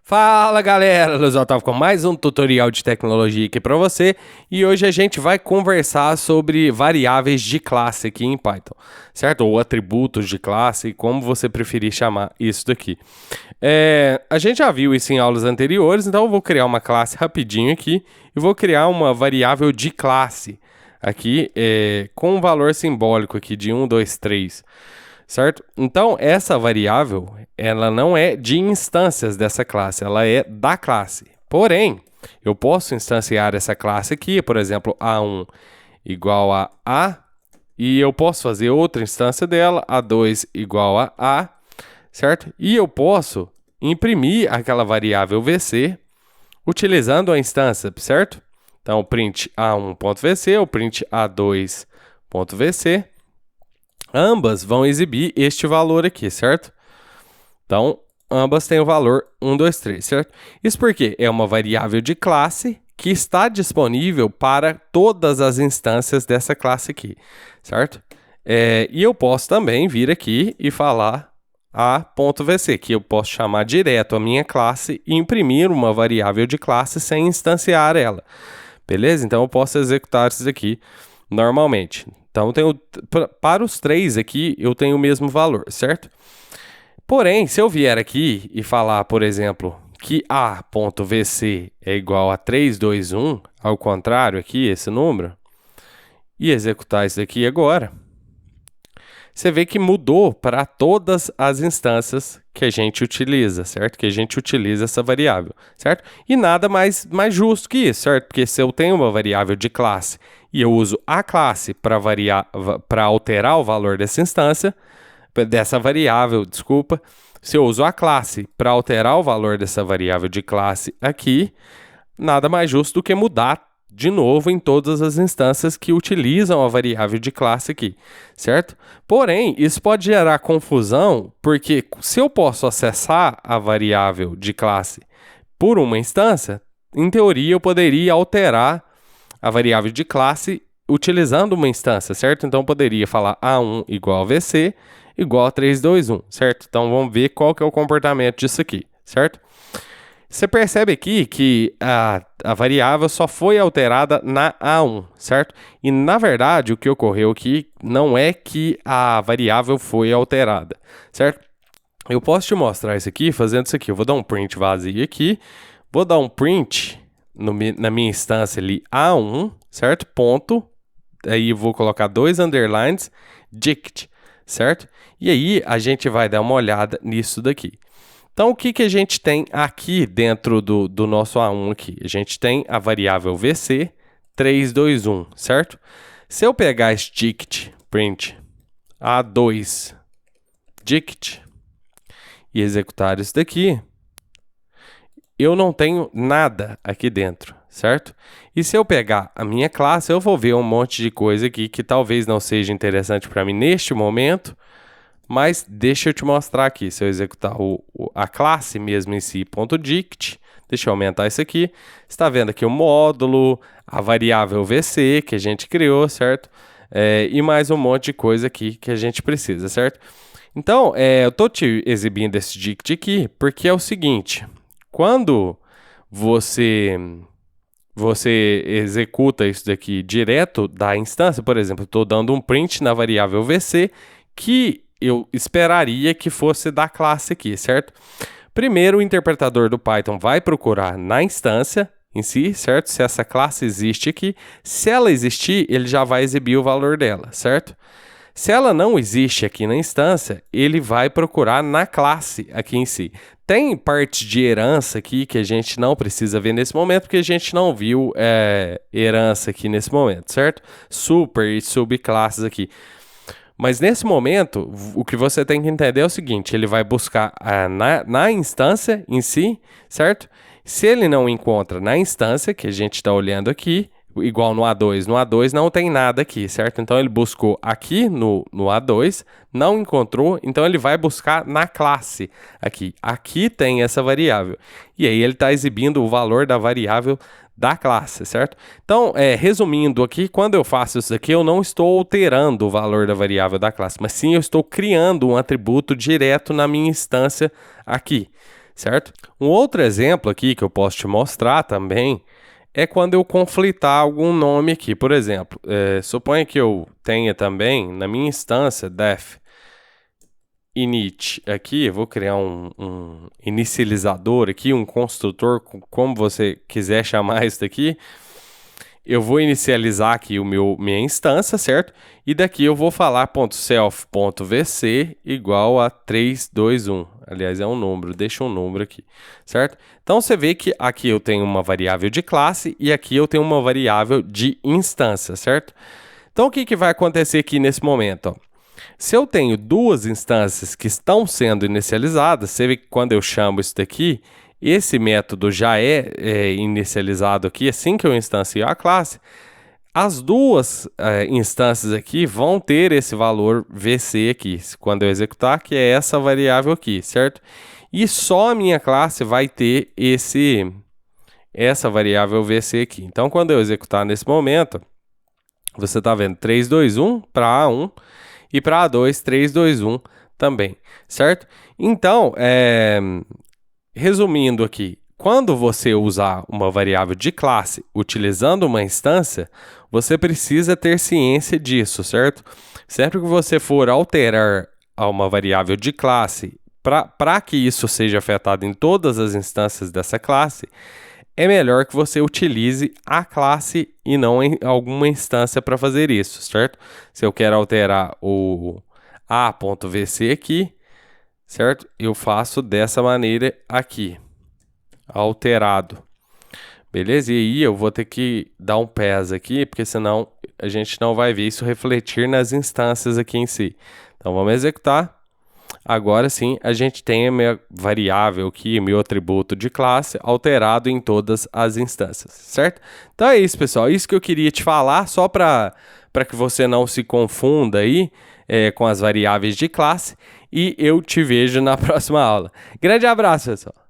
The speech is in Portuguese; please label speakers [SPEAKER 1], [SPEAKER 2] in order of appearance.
[SPEAKER 1] Fala galera, Luiz Otávio com mais um tutorial de tecnologia aqui para você e hoje a gente vai conversar sobre variáveis de classe aqui em Python, certo? Ou atributos de classe, como você preferir chamar isso daqui. A gente já viu isso em aulas anteriores, então eu vou criar uma classe rapidinho aqui e vou criar uma variável de classe aqui com um valor simbólico aqui de 1, 2, 3. Certo? Então, essa variável, ela não é de instâncias dessa classe, ela é da classe. Porém, eu posso instanciar essa classe aqui, por exemplo, A1 igual a A, e eu posso fazer outra instância dela, A2 igual a A, certo? E eu posso imprimir aquela variável VC utilizando a instância, certo? Então, o print A1.vc, o print A2.vc, ambas vão exibir este valor aqui, certo? Então, ambas têm o valor 1, 2, 3, certo? Isso porque é uma variável de classe que está disponível para todas as instâncias dessa classe aqui, certo? E eu posso também vir aqui e falar a.vc, que eu posso chamar direto a minha classe e imprimir uma variável de classe sem instanciar ela, beleza? Então, eu posso executar isso aqui normalmente. Então, para os três aqui, eu tenho o mesmo valor, certo? Porém, se eu vier aqui e falar, por exemplo, que A.vc é igual a 3, 2, 1, ao contrário aqui, esse número, e executar isso aqui agora, você vê que mudou para todas as instâncias que a gente utiliza, certo? Que a gente utiliza essa variável, certo? E nada mais justo que isso, certo? Porque se eu tenho uma variável de classe e eu uso a classe para alterar o valor dessa instância, dessa variável, desculpa, se eu uso a classe para alterar o valor dessa variável de classe aqui, nada mais justo do que mudar de novo em todas as instâncias que utilizam a variável de classe aqui, certo? Porém, isso pode gerar confusão, porque se eu posso acessar a variável de classe por uma instância, em teoria eu poderia alterar a variável de classe utilizando uma instância, certo? Então, eu poderia falar A1 igual a VC igual a 3, 2, 1, certo? Então, vamos ver qual que é o comportamento disso aqui, certo? Você percebe aqui que a variável só foi alterada na A1, certo? E, na verdade, o que ocorreu aqui não é que a variável foi alterada, certo? Eu posso te mostrar isso aqui fazendo isso aqui. Eu vou dar um print vazio aqui, vou dar um print na minha instância ali A1, certo? Ponto. Aí eu vou colocar 2 underlines, dict, certo? E aí a gente vai dar uma olhada nisso daqui. Então, o que a gente tem aqui dentro do nosso A1 aqui? A gente tem a variável VC 3, 2, 1, certo? Se eu pegar esse dict, print A2, dict, e executar isso daqui, eu não tenho nada aqui dentro, certo? E se eu pegar a minha classe, eu vou ver um monte de coisa aqui que talvez não seja interessante para mim neste momento, mas deixa eu te mostrar aqui. Se eu executar a classe mesmo em si, .dict, deixa eu aumentar isso aqui, você está vendo aqui o módulo, a variável VC que a gente criou, certo? E mais um monte de coisa aqui que a gente precisa, certo? Então, eu estou te exibindo esse dict aqui porque é o seguinte: quando você executa isso daqui direto da instância, por exemplo, estou dando um print na variável VC que eu esperaria que fosse da classe aqui, certo? Primeiro, o interpretador do Python vai procurar na instância em si, certo? Se essa classe existe aqui. Se ela existir, ele já vai exibir o valor dela, certo? Se ela não existe aqui na instância, ele vai procurar na classe aqui em si. Tem parte de herança aqui que a gente não precisa ver nesse momento, porque a gente não viu herança aqui nesse momento, certo? Super e subclasses aqui. Mas nesse momento, o que você tem que entender é o seguinte: ele vai buscar na instância em si, certo? Se ele não encontra na instância, que a gente está olhando aqui, igual no A2 não tem nada aqui, certo? Então ele buscou aqui no A2, não encontrou, então ele vai buscar na classe aqui. Aqui tem essa variável. E aí ele está exibindo o valor da variável da classe, certo? Então, resumindo aqui, quando eu faço isso aqui, eu não estou alterando o valor da variável da classe, mas sim eu estou criando um atributo direto na minha instância aqui, certo? Um outro exemplo aqui que eu posso te mostrar também é quando eu conflitar algum nome aqui. Por exemplo, suponha que eu tenha também na minha instância def init aqui, eu vou criar um inicializador aqui, um construtor, como você quiser chamar isso daqui. Eu vou inicializar aqui minha instância, certo? E daqui eu vou falar .self.vc igual a 321. Aliás, é um número, deixa um número aqui, certo? Então, você vê que aqui eu tenho uma variável de classe e aqui eu tenho uma variável de instância, certo? Então, o que vai acontecer aqui nesse momento? Ó? Se eu tenho duas instâncias que estão sendo inicializadas, você vê que quando eu chamo isso daqui, esse método já é inicializado aqui, assim que eu instancio a classe, as duas instâncias aqui vão ter esse valor VC aqui, quando eu executar, que é essa variável aqui, certo? E só a minha classe vai ter essa variável VC aqui. Então, quando eu executar nesse momento, você está vendo 321 para A1 e para A2, 321 também, certo? Então, resumindo aqui, quando você usar uma variável de classe utilizando uma instância, você precisa ter ciência disso, certo? Sempre que você for alterar uma variável de classe, para que isso seja afetado em todas as instâncias dessa classe, é melhor que você utilize a classe e não em alguma instância para fazer isso, certo? Se eu quero alterar o a.vc aqui, certo? Eu faço dessa maneira aqui, alterado. Beleza? E aí eu vou ter que dar um pass aqui, porque senão a gente não vai ver isso refletir nas instâncias aqui em si. Então vamos executar. Agora sim, a gente tem a minha variável aqui, meu atributo de classe, alterado em todas as instâncias, certo? Então é isso, pessoal. Isso que eu queria te falar, só para que você não se confunda aí com as variáveis de classe. E eu te vejo na próxima aula. Grande abraço, pessoal!